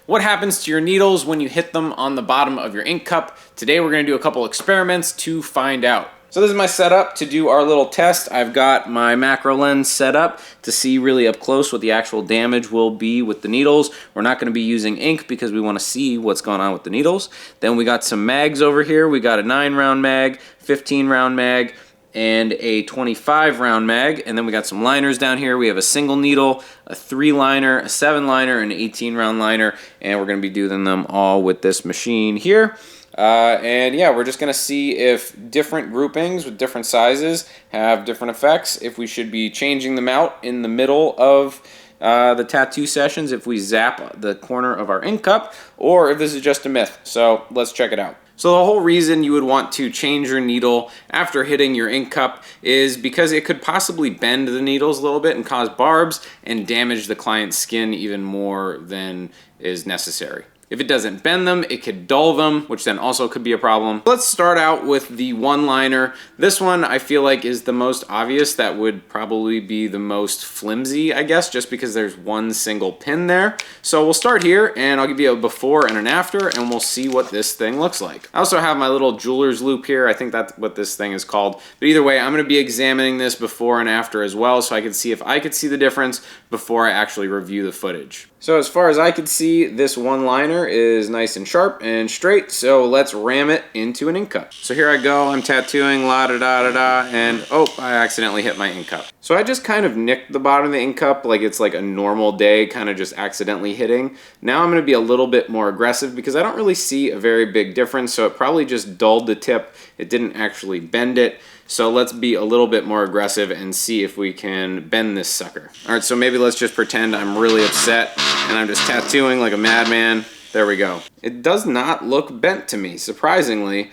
What happens to your needles when you hit them on the bottom of your ink cup? Today we're going to do a couple experiments to find out. So this is my setup to do our little test. I've got my macro lens set up to see really up close what the actual damage will be with the needles. We're not going to be using ink because we want to see what's going on with the needles. Then we got some mags over here. We got a 9-round mag, 15-round mag, and a 25-round mag. And then we got some liners down here. We have a single needle, a 3-liner, a 7-liner, and an 18-round liner. And we're going to be doing them all with this machine here. And yeah, we're just going to see if different groupings with different sizes have different effects, if we should be changing them out in the middle of the tattoo sessions, if we zap the corner of our ink cup, or if this is just a myth. So let's check it out. So the whole reason you would want to change your needle after hitting your ink cup is because it could possibly bend the needles a little bit and cause barbs and damage the client's skin even more than is necessary. If it doesn't bend them, it could dull them, which then also could be a problem. Let's start out with the 1-liner. This one I feel like is the most obvious. That would probably be the most flimsy, I guess, just because there's one single pin there. So we'll start here and I'll give you a before and an after and we'll see what this thing looks like. I also have my little jeweler's loop here. I think that's what this thing is called. But either way, I'm going to be examining this before and after as well so I can see if I could see the difference before I actually review the footage. So as far as I could see, this 1-liner is nice and sharp and straight, so let's ram it into an ink cup. So here I go, I'm tattooing, la-da-da-da-da, and oh, I accidentally hit my ink cup. So I just kind of nicked the bottom of the ink cup like it's like a normal day, kind of just accidentally hitting. Now I'm going to be a little bit more aggressive because I don't really see a very big difference, so it probably just dulled the tip. It didn't actually bend it. So let's be a little bit more aggressive and see if we can bend this sucker. All right, so maybe let's just pretend I'm really upset and I'm just tattooing like a madman. There we go. It does not look bent to me, surprisingly.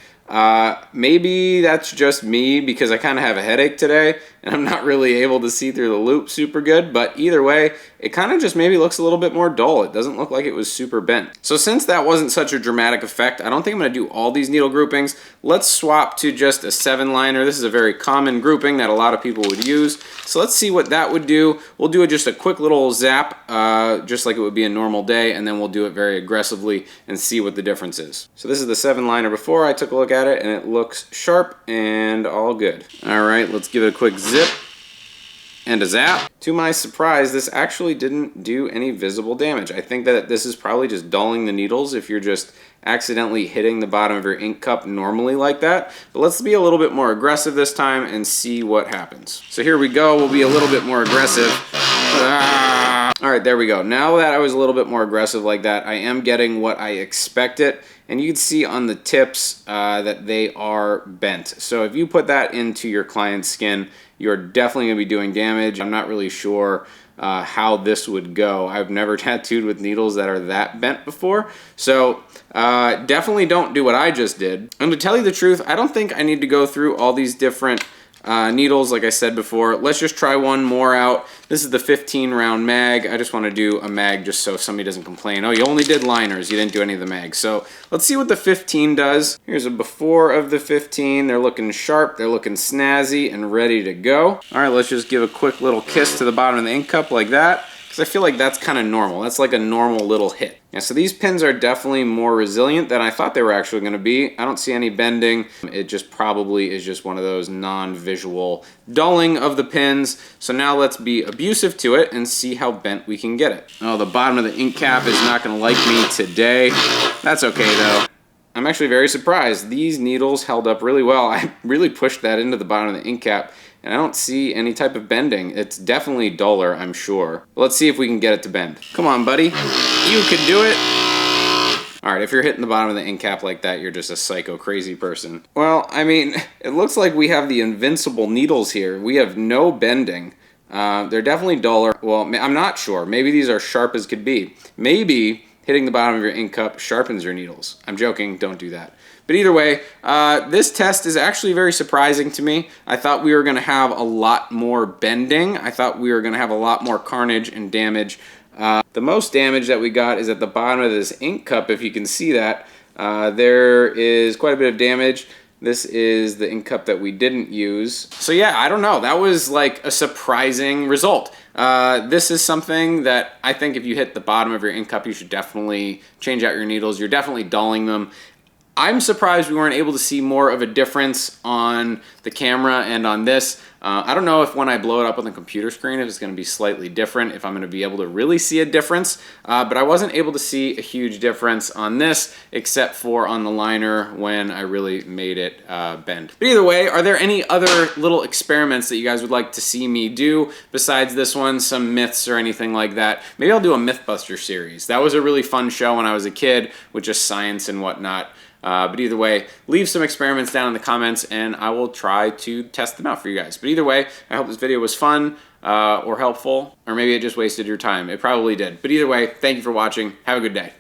Maybe that's just me because I kind of have a headache today and I'm not really able to see through the loop super good, but either way, it kind of just maybe looks a little bit more dull. It doesn't look like it was super bent. So since that wasn't such a dramatic effect, I don't think I'm going to do all these needle groupings. Let's swap to just a 7-liner. This is a very common grouping that a lot of people would use. So let's see what that would do. We'll do just a quick little zap, just like it would be a normal day, and then we'll do it very aggressively and see what the difference is. So this is the 7-liner before. I took a look at it and it looks sharp and all good. All right, let's give it a quick zip and a zap. To my surprise, this actually didn't do any visible damage. I think that this is probably just dulling the needles if you're just accidentally hitting the bottom of your ink cup normally like that. But let's be a little bit more aggressive this time and see what happens. So here we go, we'll be a little bit more aggressive. All right, there we go. Now that I was a little bit more aggressive like that, I am getting what I expected. And you can see on the tips that they are bent. So if you put that into your client's skin, you're definitely going to be doing damage. I'm not really sure how this would go. I've never tattooed with needles that are that bent before. So definitely don't do what I just did. And to tell you the truth, I don't think I need to go through all these different needles, like I said before. Let's just try one more out. This is the 15-round mag. I just want to do a mag just so somebody doesn't complain, oh, you only did liners, you didn't do any of the mags. So let's see what the 15 does. Here's a before of the 15. They're looking sharp, they're looking snazzy and ready to go. All right, let's just give a quick little kiss to the bottom of the ink cup like that, because I feel like that's kind of normal. That's like a normal little hit. Yeah, so these pins are definitely more resilient than I thought they were actually going to be. I don't see any bending. It just probably is just one of those non-visual dulling of the pins. So now let's be abusive to it and see how bent we can get it. Oh, the bottom of the ink cap is not going to like me today. That's okay though. I'm actually very surprised. These needles held up really well. I really pushed that into the bottom of the ink cap and I don't see any type of bending. It's definitely duller, I'm sure. But let's see if we can get it to bend. Come on, buddy. You can do it. All right, if you're hitting the bottom of the ink cap like that, you're just a psycho crazy person. Well, I mean, it looks like we have the invincible needles here. We have no bending. They're definitely duller. Well, I'm not sure. Maybe these are sharp as could be. Maybe hitting the bottom of your ink cup sharpens your needles. I'm joking, don't do that. But either way, this test is actually very surprising to me. I thought we were going to have a lot more bending. I thought we were going to have a lot more carnage and damage. The most damage that we got is at the bottom of this ink cup, if you can see that. There is quite a bit of damage. This is the ink cup that we didn't use. So yeah, I don't know. That was like a surprising result. This is something that I think if you hit the bottom of your ink cup, you should definitely change out your needles. You're definitely dulling them. I'm surprised we weren't able to see more of a difference on the camera and on this. I don't know if when I blow it up on the computer screen, if it's going to be slightly different, if I'm going to be able to really see a difference. But I wasn't able to see a huge difference on this, except for on the liner when I really made it bend. But either way, are there any other little experiments that you guys would like to see me do besides this one, some myths or anything like that? Maybe I'll do a Mythbuster series. That was a really fun show when I was a kid with just science and whatnot. But either way, leave some experiments down in the comments and I will try to test them out for you guys. But either way, I hope this video was fun or helpful, or maybe it just wasted your time. It probably did. But either way, thank you for watching. Have a good day.